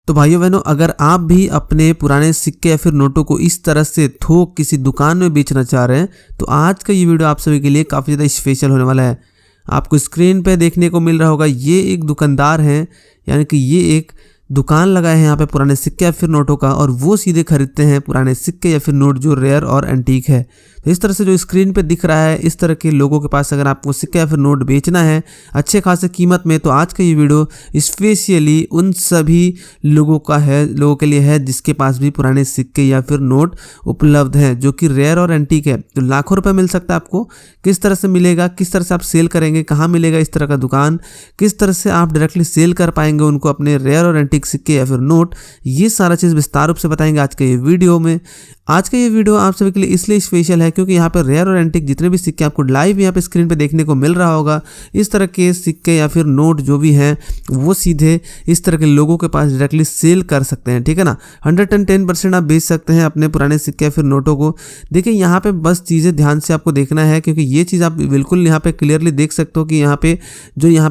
तो भाइयों बहनों, अगर आप भी अपने पुराने सिक्के या फिर नोटों को इस तरह से थोक किसी दुकान में बेचना चाह रहे हैं तो आज का ये वीडियो आप सभी के लिए काफ़ी ज़्यादा स्पेशल होने वाला है। आपको स्क्रीन पे देखने को मिल रहा होगा, ये एक दुकानदार हैं, यानी कि ये एक दुकान लगाए हैं यहाँ पे पुराने सिक्के या फिर नोटों का, और वो सीधे खरीदते हैं पुराने सिक्के या फिर नोट जो रेयर और एंटीक है। तो इस तरह से जो स्क्रीन पे दिख रहा है, इस तरह के लोगों के पास अगर आपको सिक्के या फिर नोट बेचना है अच्छे खासे कीमत में, तो आज का ये वीडियो स्पेशली उन सभी लोगों के लिए है जिसके पास भी पुराने सिक्के या फिर नोट उपलब्ध हैं जो कि रेयर और एंटीक है। तो लाखों रुपए मिल सकता है आपको। किस तरह से मिलेगा, किस तरह से आप सेल करेंगे, कहाँ मिलेगा इस तरह का दुकान, किस तरह से आप डायरेक्टली सेल कर पाएंगे उनको अपने रेयर और एंटीक सिक्के या फिर नोट, ये सारा चीज़ विस्तार रूप से बताएंगे आज के ये वीडियो में। आज का ये वीडियो आप सभी के लिए इसलिए स्पेशल है क्योंकि यहाँ पर रेयर और एंटीक जितने भी सिक्के आपको लाइव यहाँ पे स्क्रीन पे देखने को मिल रहा होगा, इस तरह के सिक्के या फिर नोट जो भी हैं वो सीधे इस तरह के लोगों के पास डायरेक्टली सेल कर सकते हैं, ठीक है ना। 110% आप बेच सकते हैं अपने पुराने सिक्के या फिर नोटों को। देखिए यहाँ पे बस चीज़ें ध्यान से आपको देखना है, क्योंकि ये चीज़ आप बिल्कुल यहाँ पे क्लियरली देख सकते हो कि यहाँ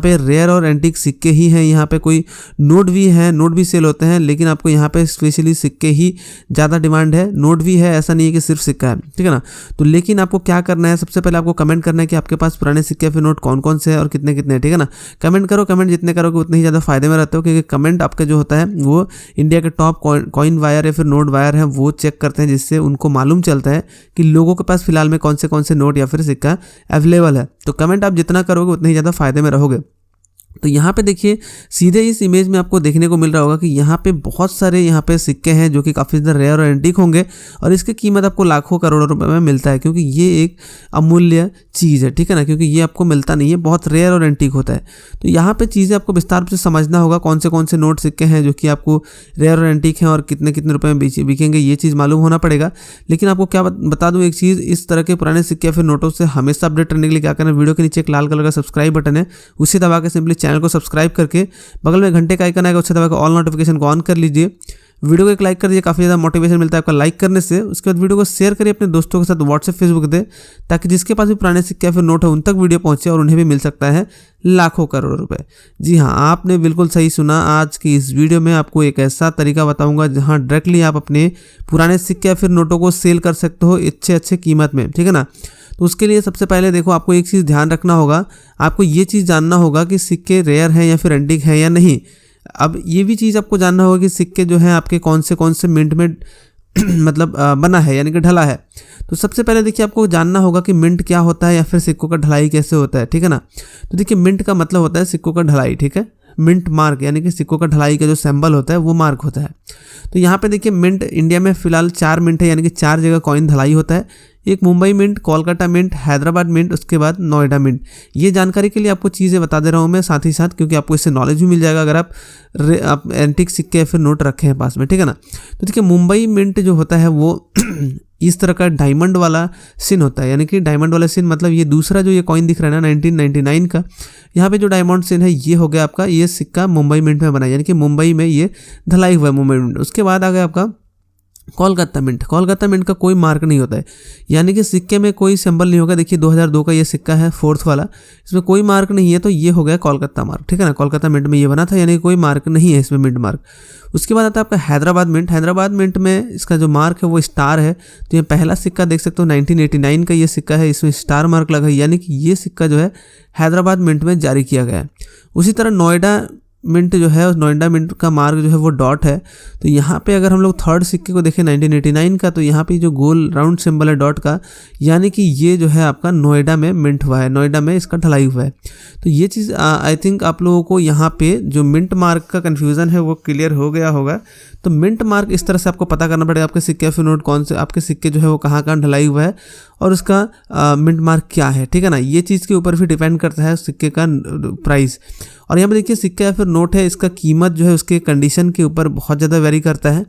पे रेयर और एंटीक सिक्के ही हैं। यहाँ पे कोई नोट भी है, नोट भी सेल होते हैं, लेकिन आपको यहाँ पे स्पेशली सिक्के ही ज़्यादा डिमांड है। नोट भी है, ऐसा नहीं है कि सिर्फ सिक्का है, ठीक है ना। तो लेकिन आपको क्या करना है, सबसे पहले आपको कमेंट करना है कि आपके पास पुराने सिक्के या फिर नोट कौन कौन से हैं और कितने कितने हैं, ठीक है ना। कमेंट करो, कमेंट जितने करोगे उतने ही ज़्यादा फायदे में रहते हो, क्योंकि कमेंट आपका जो होता है वो इंडिया के टॉप कॉइन वायर या फिर नोट वायर है वो चेक करते हैं, जिससे उनको मालूम चलता है कि लोगों के पास फिलहाल में कौन से नोट या फिर सिक्का अवेलेबल है। तो कमेंट आप जितना करोगे उतने ही ज़्यादा फायदे में रहोगे। तो यहाँ पे देखिए सीधे इस इमेज में आपको देखने को मिल रहा होगा कि यहाँ पे बहुत सारे यहाँ पे सिक्के हैं जो कि काफ़ी ज़्यादा रेयर और एंटीक होंगे, और इसकी कीमत आपको लाखों करोड़ों रुपए में मिलता है, क्योंकि ये एक अमूल्य चीज़ है, ठीक है ना, क्योंकि ये आपको मिलता नहीं है, बहुत रेयर और एंटीक होता है। तो यहाँ पे चीज़ें आपको विस्तार से समझना होगा, कौन से नोट सिक्के हैं जो कि आपको रेयर और एंटीक हैं और कितने कितने रुपये में बिकेंगे, ये चीज़ मालूम होना पड़ेगा। लेकिन आपको क्या बता दूँ एक चीज़, इस तरह के पुराने सिक्के या फिर नोटों से हमेशा अपडेट करने के लिए क्या करना है, वीडियो के नीचे एक लाल कलर का सब्सक्राइब बटन है, उसे दबा के सिंपली चैनल को सब्सक्राइब करके बगल में घंटे का आइकन आएगा, उससे दबा के ऑल नोटिफिकेशन को ऑन कर लीजिए। वीडियो को एक लाइक कर दीजिए, काफ़ी ज़्यादा मोटिवेशन मिलता है आपका लाइक करने से। उसके बाद वीडियो को शेयर करिए अपने दोस्तों के साथ, व्हाट्सएप फेसबुक दे, ताकि जिसके पास भी पुराने सिक्के या फिर नोट है उन तक वीडियो पहुंचे और उन्हें भी मिल सकता है लाखों करोड़ों रुपए। जी हाँ, आपने बिल्कुल सही सुना। आज की इस वीडियो में आपको एक ऐसा तरीका बताऊंगा जहाँ डायरेक्टली आप अपने पुराने सिक्के या फिर नोटों को सेल कर सकते हो अच्छे कीमत में, ठीक है ना। तो उसके लिए सबसे पहले देखो, आपको एक चीज़ ध्यान रखना होगा, आपको ये चीज़ जानना होगा कि सिक्के रेयर हैं या फिर एंटीक हैं या नहीं। अब ये भी चीज़ आपको जानना होगा कि सिक्के जो हैं आपके कौन से मिंट में मतलब बना है, यानी कि ढला है। तो सबसे पहले देखिए आपको जानना होगा कि मिंट क्या होता है या फिर सिक्कों का ढलाई कैसे होता है, ठीक है ना। तो देखिए मिंट का मतलब होता है सिक्कों का ढलाई, ठीक है। मिंट मार्क यानी कि सिक्कों का ढलाई का जो सिंबल होता है वो मार्क होता है। तो यहाँ पे देखिए मिंट इंडिया में फिलहाल 4 मिंट है, यानी कि 4 जगह कॉइन ढलाई होता है। एक Mumbai mint, Kolkata mint, Hyderabad mint, उसके बाद नोएडा मिंट। ये जानकारी के लिए आपको चीज़ें बता दे रहा हूँ मैं साथ ही साथ, क्योंकि आपको इससे नॉलेज भी मिल जाएगा अगर आप एंटीक सिक्के या फिर नोट रखे हैं पास में, ठीक है ना। तो देखिए मुंबई मिंट जो होता है वो इस तरह का डायमंड वाला सिन होता है, यानी कि डायमंड वाला सिन मतलब ये दूसरा जो ये कॉइन दिख रहा है ना 1999 का, यहाँ पे जो डायमंड सिन है ये हो गया आपका, ये सिक्का मुंबई मिंट में बना है, यानी कि मुंबई में ये ढलाई हुआ है मुंबई मिंट। उसके बाद आ गया आपका कोलकाता मिंट। कोलकाता मिंट का कोई मार्क नहीं होता है, यानी कि सिक्के में कोई सिंबल नहीं होगा। देखिए 2002 का ये सिक्का है, 4th वाला, इसमें कोई मार्क नहीं है, तो ये हो गया कोलकाता मार्क, ठीक है ना। कोलकाता मिंट में ये बना था, यानी कि कोई मार्क नहीं है इसमें मिंट मार्क। उसके बाद आता है आपका हैदराबाद मिंट। हैदराबाद मिंट में इसका जो मार्क है वो स्टार है। तो ये पहला सिक्का देख सकते हो 1989 का ये सिक्का है, इसमें स्टार मार्क लगा है, यानी कि ये सिक्का जो है हैदराबाद मिंट में जारी किया गया है। उसी तरह नोएडा मिंट जो है, उस नोएडा मिंट का मार्क जो है वो डॉट है। तो यहाँ पे अगर हम लोग 3rd सिक्के को देखें 1989 का, तो यहाँ पे जो गोल राउंड सिंबल है डॉट का, यानी कि ये जो है आपका नोएडा में मिंट हुआ है, नोएडा में इसका ढलाई हुआ है। तो ये चीज़ आई थिंक आप लोगों को यहाँ पे जो मिंट मार्क का कन्फ्यूज़न है वो क्लियर हो गया होगा। तो मिंट मार्क इस तरह से आपको पता करना पड़ेगा आपके सिक्के या फिर नोट कौन से, आपके सिक्के जो है वो कहाँ ढलाई हुआ है और उसका मिंट मार्क क्या है, ठीक है ना। ये चीज़ के ऊपर भी डिपेंड करता है सिक्के का प्राइस। और यहाँ पे देखिए सिक्का या फिर नोट है, इसका कीमत जो है उसके कंडीशन के ऊपर बहुत ज़्यादा वेरी करता है।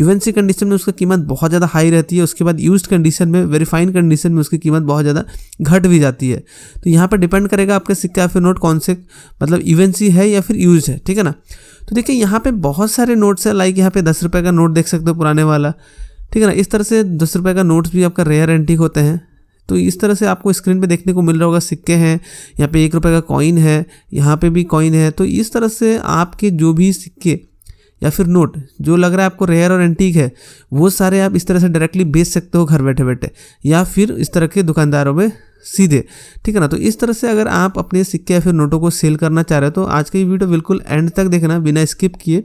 यूएनसी कंडीशन में उसका कीमत बहुत ज़्यादा हाई रहती है, उसके बाद यूज्ड कंडीशन में, वेरीफाइड कंडीशन में उसकी कीमत बहुत ज़्यादा घट भी जाती है। तो यहाँ पर डिपेंड करेगा आपके सिक्का या फिर नोट कौन से मतलब यूएनसी है या फिर यूज्ड है, ठीक है ना। तो देखिए यहाँ पे बहुत सारे नोट्स है, लाइक यहाँ पे 10 रुपये का नोट देख सकते हो पुराने वाला, ठीक है ना। इस तरह से 10 रुपये का नोट्स भी आपका रेयर एंटीक होते हैं। तो इस तरह से आपको स्क्रीन पे देखने को मिल रहा होगा, सिक्के हैं, यहाँ पे 1 रुपये का कॉइन है, यहाँ पे भी कॉइन है। तो इस तरह से आपके जो भी सिक्के या फिर नोट जो लग रहा है आपको रेयर और एंटीक है, वो सारे आप इस तरह से डायरेक्टली बेच सकते हो घर बैठे बैठे, या फिर इस तरह के दुकानदारों में सीधे, ठीक है ना। तो इस तरह से अगर आप अपने सिक्के या फिर नोटों को सेल करना चाह रहे हो तो आज का ये वीडियो बिल्कुल एंड तक देखना बिना स्किप किए।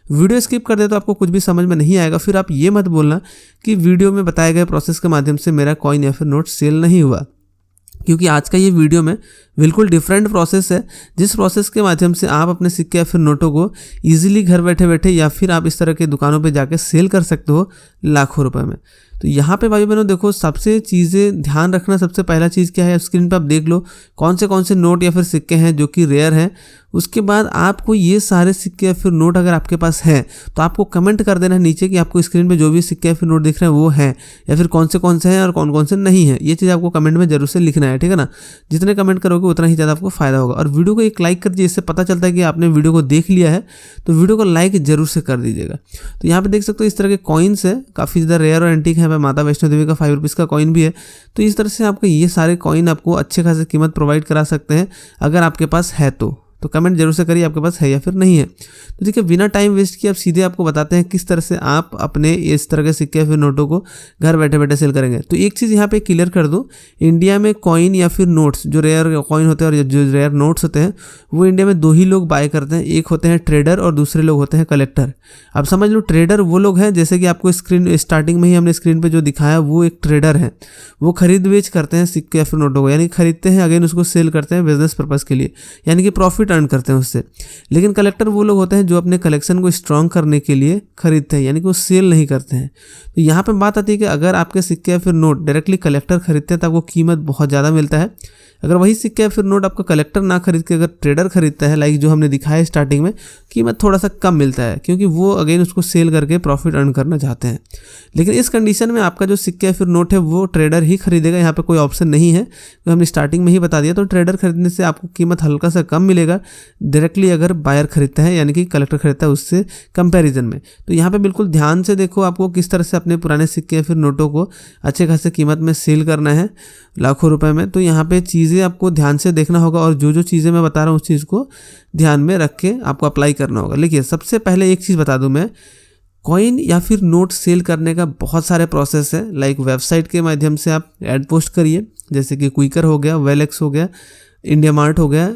वीडियो स्किप कर दे तो आपको कुछ भी समझ में नहीं आएगा, फिर आप ये मत बोलना कि वीडियो में बताए गए प्रोसेस के माध्यम से मेरा कॉइन या फिर नोट सेल नहीं हुआ, क्योंकि आज का ये वीडियो में बिल्कुल डिफरेंट प्रोसेस है, जिस प्रोसेस के माध्यम से आप अपने सिक्के या फिर नोटों को इजीली घर बैठे बैठे या फिर आप इस तरह के दुकानों पे जाके सेल कर सकते हो लाखों रुपए में। तो यहाँ पे भाई बहनों देखो, सबसे चीज़ें ध्यान रखना, सबसे पहला चीज़ क्या है, स्क्रीन पे आप देख लो कौन से नोट या फिर सिक्के हैं जो कि रेयर हैं। उसके बाद आपको ये सारे सिक्के या फिर नोट अगर आपके पास है तो आपको कमेंट कर देना है नीचे कि आपको स्क्रीन पे जो भी सिक्के या फिर नोट दिख रहे हैं वो हैं, या फिर कौन से हैं और कौन से नहीं हैं। ये चीज़ आपको कमेंट में जरूर से लिखना है, ठीक है ना। जितने कमेंट करोगे उतना ही ज़्यादा आपको फायदा होगा। और वीडियो को एक लाइक कर दीजिए, इससे पता चलता है कि आपने वीडियो को देख लिया है, तो वीडियो को लाइक जरूर से कर दीजिएगा। तो यहाँ पे देख सकते हो इस तरह के कॉइन्स है, काफ़ी ज़्यादा रेयर और एंटीक है। माता वैष्णो देवी का 5 रुपीज़ का कॉइन भी है। तो इस तरह से आपको ये सारे कॉइन आपको अच्छे खासे कीमत प्रोवाइड करा सकते हैं अगर आपके पास है तो कमेंट जरूर से करिए आपके पास है या फिर नहीं है। तो देखिए, बिना टाइम वेस्ट किए अब सीधे आपको बताते हैं किस तरह से आप अपने इस तरह के सिक्के या फिर नोटों को घर बैठे बैठे सेल करेंगे। तो एक चीज़ यहाँ पे क्लियर कर दूँ, इंडिया में कॉइन या फिर नोट्स, जो रेयर कॉइन होते हैं और जो रेयर नोट्स होते हैं, वो इंडिया में 2 ही लोग बाय करते हैं। एक होते हैं ट्रेडर और दूसरे लोग होते हैं कलेक्टर। अब समझ लो, ट्रेडर वो लोग हैं, जैसे कि आपको स्क्रीन स्टार्टिंग में ही हमने स्क्रीन पर जो दिखाया वो एक ट्रेडर है, वो खरीद बेच करते हैं सिक्के या फिर नोटों को, यानी खरीदते हैं अगेन उसको सेल करते हैं बिजनेस पर्पज़ के लिए, यानी कि प्रॉफिट अर्न करते हैं उससे। लेकिन कलेक्टर वो लोग होते हैं जो अपने कलेक्शन को स्ट्रॉन्ग करने के लिए खरीदते हैं, यानी कि वो सेल नहीं करते हैं। तो यहाँ पे बात आती है कि अगर आपके सिक्के या फिर नोट डायरेक्टली कलेक्टर खरीदते हैं तो आपको कीमत बहुत ज़्यादा मिलता है। अगर वही सिक्के या फिर नोट आपका कलेक्टर ना खरीद के अगर ट्रेडर खरीदता है, लाइक जो हमने दिखाया स्टार्टिंग में, कीमत थोड़ा सा कम मिलता है, क्योंकि वो अगेन उसको सेल करके प्रॉफिट अर्न करना चाहते हैं। लेकिन इस कंडीशन में आपका जो सिक्के या फिर नोट है वो ट्रेडर ही खरीदेगा, यहाँ पे कोई ऑप्शन नहीं है, तो हमने स्टार्टिंग में ही बता दिया। तो ट्रेडर खरीदने से आपको कीमत हल्का सा कम मिलेगा डायरेक्टली अगर बायर खरीदता है, यानी कि कलेक्टर खरीदता है उससे कंपैरिजन में। तो यहाँ पे बिल्कुल ध्यान से देखो आपको किस तरह से अपने पुराने सिक्के या फिर नोटों को अच्छे खासे कीमत में सेल करना है लाखों रुपए में। तो यहाँ पे चीज़ें आपको ध्यान से देखना होगा और जो चीज़ें मैं बता रहा हूँ उस चीज़ को ध्यान में रख के आपको अप्लाई करना होगा। देखिए, सबसे पहले एक चीज़ बता दूँ मैं, कॉइन या फिर नोट सेल करने का बहुत सारे प्रोसेस है। लाइक वेबसाइट के माध्यम से आप ऐड पोस्ट करिए, जैसे कि क्विकर हो गया, वेलेक्स हो गया, इंडिया मार्ट हो गया।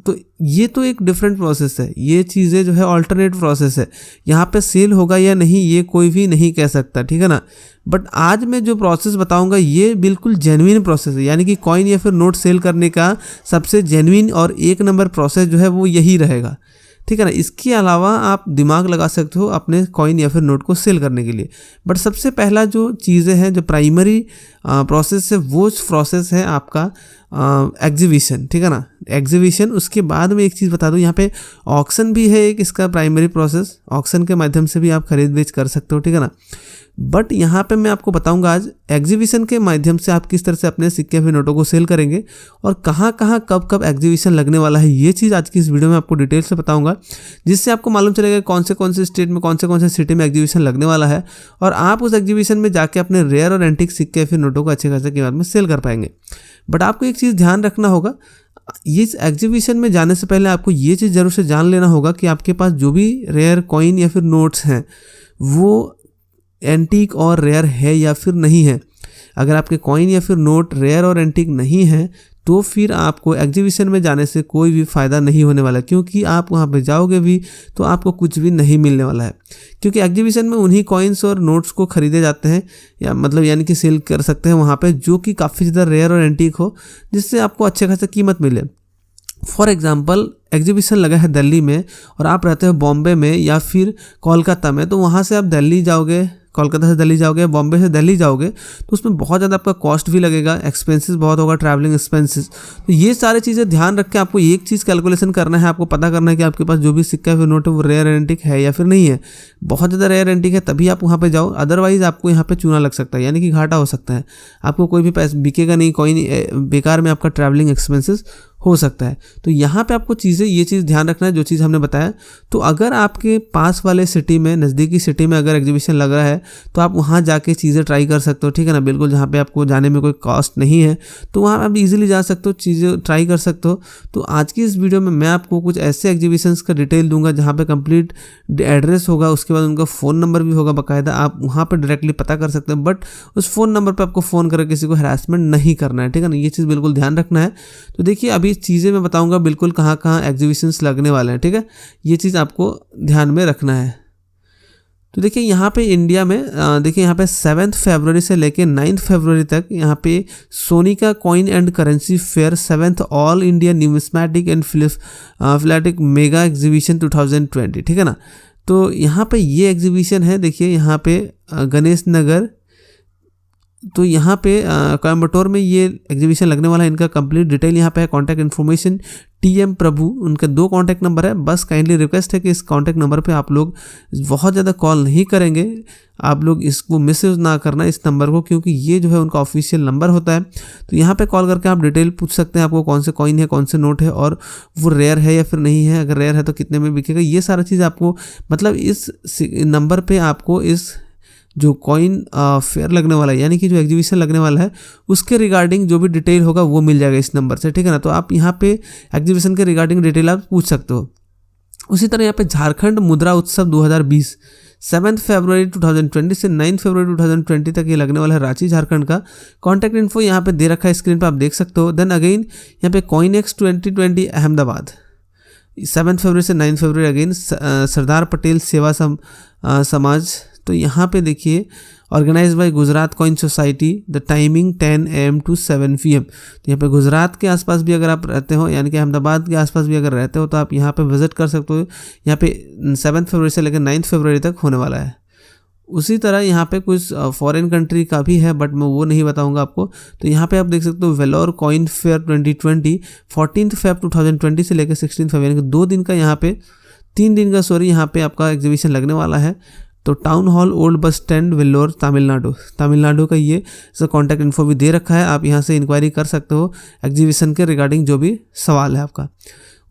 तो ये तो एक डिफरेंट प्रोसेस है, ये चीज़ें जो है ऑल्टरनेट प्रोसेस है। यहाँ पे सेल होगा या नहीं ये कोई भी नहीं कह सकता, ठीक है ना। बट आज मैं जो प्रोसेस बताऊंगा ये बिल्कुल जेन्युइन प्रोसेस है, यानी कि कॉइन या फिर नोट सेल करने का सबसे जेन्युइन और 1 नंबर प्रोसेस जो है वो यही रहेगा, ठीक है ना। इसके अलावा आप दिमाग लगा सकते हो अपने कॉइन या फिर नोट को सेल करने के लिए। बट सबसे पहला जो चीज़ें हैं, जो प्राइमरी प्रोसेस है, वो प्रोसेस है आपका एग्जीबिशन, ठीक है ना, एग्जीबिशन। उसके बाद में एक चीज़ बता दूं, यहाँ पे ऑक्शन भी है एक इसका प्राइमरी प्रोसेस, ऑक्शन के माध्यम से भी आप खरीद बेच कर सकते हो, ठीक है ना। बट यहाँ पे मैं आपको बताऊंगा आज एग्जीबिशन के माध्यम से आप किस तरह से अपने सिक्के फिर नोटों को सेल करेंगे और कहाँ कहाँ कब कब एग्जीबिशन लगने वाला है। ये चीज़ आज की इस वीडियो में आपको डिटेल से बताऊंगा, जिससे आपको मालूम चलेगा कौन से स्टेट में कौन से सिटी में एग्जीबिशन लगने वाला है और आप उस एग्जीबिशन में जाके अपने रेयर और एंटीक सिक्के फिर नोटों को अच्छे खासे कीमत में सेल कर पाएंगे। बट आपको एक चीज़ ध्यान रखना होगा, इस एग्जीबिशन में जाने से पहले आपको ये चीज़ जरूर से जान लेना होगा कि आपके पास जो भी रेयर कॉइन या फिर नोट्स हैं वो एंटीक और रेयर है या फिर नहीं है। अगर आपके कॉइन या फिर नोट रेयर और एंटीक नहीं है तो फिर आपको एग्जीबिशन में जाने से कोई भी फ़ायदा नहीं होने वाला, क्योंकि आप वहाँ पे जाओगे भी तो आपको कुछ भी नहीं मिलने वाला है। क्योंकि एग्जीबिशन में उन्हीं कॉइन्स और नोट्स को खरीदे जाते हैं या मतलब यानी कि सेल कर सकते हैं वहाँ पे, जो कि काफ़ी ज़्यादा रेयर और एंटीक हो, जिससे आपको अच्छे खासे कीमत मिले। फॉर एग्जाम्पल, एग्जीबिशन लगा है दिल्ली में और आप रहते हो बॉम्बे में या फिर कोलकाता में, तो वहाँ से आप दिल्ली जाओगे, कोलकाता से दिल्ली जाओगे, बॉम्बे से दिल्ली जाओगे, तो उसमें बहुत ज़्यादा आपका कॉस्ट भी लगेगा, एक्सपेंसेस बहुत होगा, ट्रैवलिंग एक्सपेंसेस। तो ये सारी चीज़ें ध्यान रख के आपको एक चीज़ कैलकुलेशन करना है, आपको पता करना है कि आपके पास जो भी सिक्का फिर नोट है वो रेयर एंटीक है या फिर नहीं है। बहुत ज़्यादा रेयर एंटीक है तभी आप वहाँ पर जाओ, अदरवाइज़ आपको यहाँ पर चूना लग सकता है, यानी कि घाटा हो सकता है, आपको कोई भी पैसा बिकेगा नहीं, कोई बेकार में आपका ट्रैवलिंग एक्सपेंसेस हो सकता है। तो यहाँ पे आपको ये चीज़ ध्यान रखना है जो चीज़ हमने बताया। तो अगर आपके पास वाले सिटी में, नज़दीकी सिटी में अगर एग्जीबिशन लग रहा है तो आप वहाँ जाके चीज़ें ट्राई कर सकते हो, ठीक है ना, बिल्कुल, जहाँ पे आपको जाने में कोई कॉस्ट नहीं है, तो वहाँ आप इजीली जा सकते हो, चीज़ें ट्राई कर सकते हो। तो आज की इस वीडियो में मैं आपको कुछ ऐसे एग्जीबिशंस का डिटेल दूंगा जहाँ पे कंप्लीट एड्रेस होगा, उसके बाद उनका फ़ोन नंबर भी होगा बाकायदा, आप वहाँ पर डायरेक्टली पता कर सकते हैं, बट उस फ़ोन नंबर पर आपको फ़ोन करके किसी को हरासमेंट नहीं करना है, ठीक है ना, ये चीज़ बिल्कुल ध्यान रखना है। तो देखिए अभी चीज़ें मैं बताऊंगा बिल्कुल कहाँ कहाँ एग्जीबिशंस लगने वाले हैं, ठीक है, ये चीज़ आपको ध्यान में रखना है। तो देखिए यहाँ पे इंडिया में देखिए यहाँ पे 7 फरवरी से लेके 9 फरवरी तक यहाँ पे Sonika coin and currency fair 7th all India numismatic and philatelic mega exhibition 2020, ठीक है ना। तो यहाँ पे ये एग्जीबिशन है, देखिए यहाँ पे गणेश नगर, तो यहाँ पे कोयम्बटूर में ये एग्जीबिशन लगने वाला है। इनका कंप्लीट डिटेल यहाँ पे है, कॉन्टैक्ट इन्फॉर्मेशन TM प्रभु, उनके 2 कॉन्टैक्ट नंबर है। बस काइंडली रिक्वेस्ट है कि इस कॉन्टैक्ट नंबर पे आप लोग बहुत ज़्यादा कॉल नहीं करेंगे, आप लोग इसको मिसयूज़ ना करना इस नंबर को, क्योंकि ये जो है उनका ऑफिशियल नंबर होता है। तो यहाँ पे कॉल करके आप डिटेल पूछ सकते हैं, आपको कौन से कॉइन है, कौन से नोट है, और वो रेयर है या फिर नहीं है, अगर रेयर है तो कितने में बिकेगा, ये सारा चीज़ आपको, मतलब इस नंबर पर आपको इस जो कॉइन फेयर लगने वाला है, यानी कि जो एग्जीबिशन लगने वाला है, उसके रिगार्डिंग जो भी डिटेल होगा वो मिल जाएगा इस नंबर से, ठीक है ना। तो आप यहाँ पे एग्जीबिशन के रिगार्डिंग डिटेल आप पूछ सकते हो। उसी तरह यहाँ पे झारखंड मुद्रा उत्सव 2020 7 फरवरी 2020 से 9 फरवरी 2020 तक ये लगने वाला है, रांची झारखंड का। कॉन्टैक्ट इन्फो यहाँ पे दे रखा है स्क्रीन पर, आप देख सकते हो। देन अगेन यहाँ पे कॉइनेक्स 2020 अहमदाबाद 7 फरवरी से 9 फरवरी, अगेन सरदार पटेल सेवा समाज। तो यहाँ पे देखिए organise by Gujarat coin society, the timing 10 AM to 7 PM। तो यहाँ पे गुजरात के आसपास भी अगर आप रहते हो, यानी कि अहमदाबाद के आसपास भी अगर रहते हो, तो आप यहाँ पे विजिट कर सकते हो। यहाँ पे 7 फरवरी से लेकर 9 फरवरी तक होने वाला है। उसी तरह यहाँ पे कुछ फॉरेन कंट्री का भी है, बट मैं वो नहीं बताऊंगा आपको। तो यहाँ पे आप देख सकते हो वेलोर कॉइन फेयर 2020 14 Feb 2020 से लेकर 16 Feb, यानी कि 2 दिन का, यहाँ पे 3 दिन का यहाँ पे आपका एग्जीबिशन लगने वाला है। तो town hall old bus stand Vellore Tamil Nadu का ये कॉन्टैक्ट इन्फो भी दे रखा है, आप यहाँ से इंक्वायरी कर सकते हो एग्जीबिशन के रिगार्डिंग जो भी सवाल है आपका।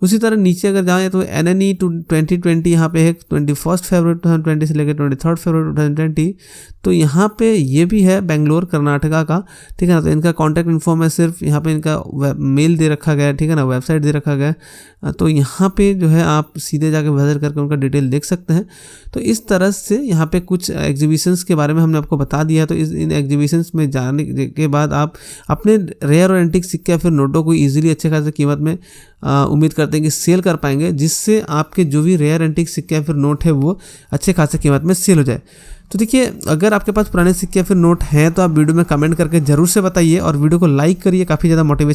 उसी तरह नीचे अगर जाएँ तो NNE 2020 यहाँ पे है 21 फरवरी 2020 से लेकर 23 फरवरी 2020। तो यहाँ पे ये भी है बेंगलोर कर्नाटका का, ठीक है ना। तो इनका कॉन्टैक्ट इन्फो में सिर्फ यहाँ पे इनका मेल दे रखा गया है, ठीक है ना, वेबसाइट दे रखा गया है। तो यहाँ पे जो है आप सीधे जाके विजिट करके उनका डिटेल देख सकते हैं। तो इस तरह से यहाँ पे कुछ एग्जीबिशंस के बारे में हमने आपको बता दिया। तो इन एग्जीबिशंस में जाने के बाद आप अपने रेयर और एंटीक सिक्के या फिर नोटों को ईजिली अच्छे खासे कीमत में उम्मीद करते हैं कि सेल कर पाएंगे, जिससे आपके जो भी रेयर एंटीक सिक्के या फिर नोट है वो अच्छे खासे कीमत में सेल हो जाए। तो देखिए अगर आपके पास पुराने सिक्के या फिर नोट हैं तो आप वीडियो में कमेंट करके ज़रूर से बताइए, और वीडियो को लाइक करिए, काफ़ी ज़्यादा मोटिवेशन